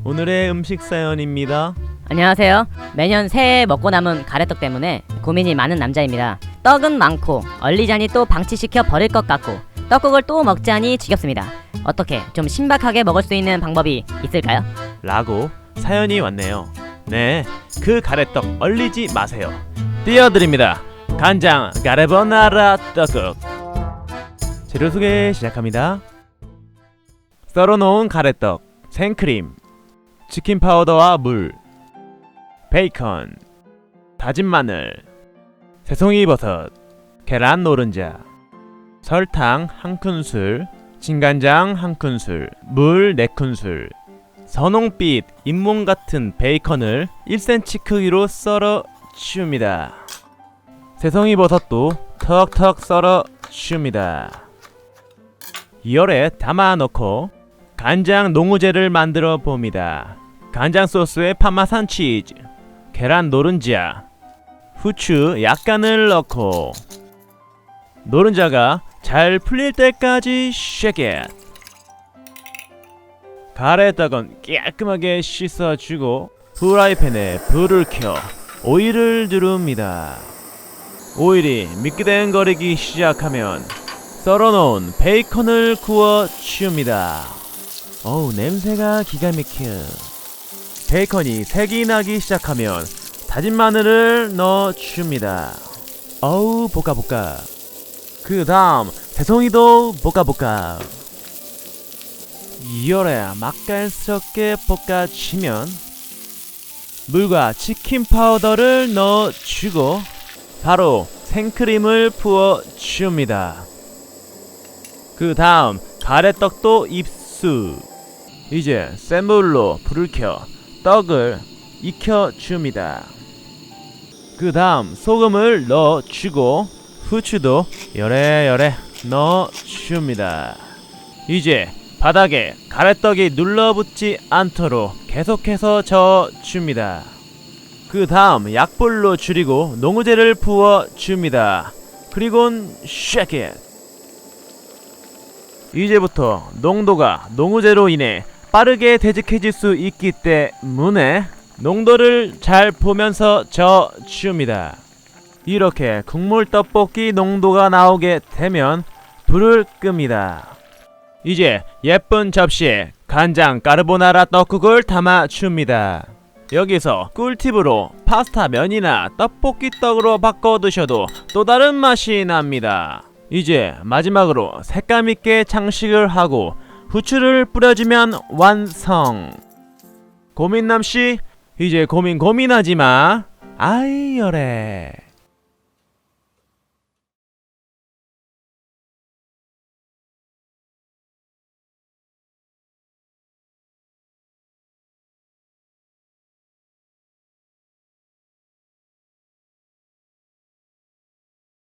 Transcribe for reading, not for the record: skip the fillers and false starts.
오늘의 음식 사연입니다. 안녕하세요. 매년 새해 먹고 남은 가래떡 때문에 고민이 많은 남자입니다. 떡은 많고 얼리자니 또 방치시켜 버릴 것 같고 떡국을 또 먹자니 지겹습니다. 어떻게 좀 신박하게 먹을 수 있는 방법이 있을까요? 라고 사연이 왔네요. 네, 그 가래떡 얼리지 마세요. 띄워드립니다. 간장 가레보나라 떡국. 재료 소개 시작합니다. 썰어놓은 가래떡, 생크림, 치킨 파우더와 물, 베이컨, 다진 마늘, 새송이 버섯, 계란 노른자, 설탕 1큰술, 진간장 1큰술, 물 4큰술, 선홍빛 잇몸 같은 베이컨을 1cm 크기로 썰어 치웁니다. 새송이 버섯도 턱턱 썰어 치웁니다. 열에 담아 넣고 간장 농우제를 만들어 봅니다. 간장 소스에 파마산 치즈, 계란 노른자, 후추 약간을 넣고 노른자가 잘 풀릴 때까지 쉐게. 가래떡은 깔끔하게 씻어주고 프라이팬에 불을 켜 오일을 두릅니다. 오일이 미끄덩거리기 시작하면 썰어놓은 베이컨을 구워 치웁니다. 어우, 냄새가 기가 막혀. 베이컨이 색이 나기 시작하면 다진 마늘을 넣어 줍니다. 어우, 볶아. 그 다음 새송이도 볶아. 열에 맛깔스럽게 볶아주면 물과 치킨 파우더를 넣어주고 바로 생크림을 부어줍니다. 그 다음 가래떡도 입수. 이제 센 불로 불을 켜 떡을 익혀줍니다. 그 다음 소금을 넣어주고 후추도 열에 넣어줍니다. 이제 바닥에 가래떡이 눌러붙지 않도록 계속해서 저어줍니다. 그 다음 약불로 줄이고 농우제를 부어줍니다. 그리곤 쉐킷. 이제부터 농도가 농우제로 인해 빠르게 되직해질 수 있기 때문에 농도를 잘 보면서 저어줍니다. 이렇게 국물 떡볶이 농도가 나오게 되면 불을 끕니다. 이제 예쁜 접시에 간장 까르보나라 떡국을 담아줍니다. 여기서 꿀팁으로 파스타 면이나 떡볶이 떡으로 바꿔 드셔도 또 다른 맛이 납니다. 이제 마지막으로 색감있게 장식을 하고 후추를 뿌려주면 완성. 고민남씨, 이제 고민하지마. 아이 열에.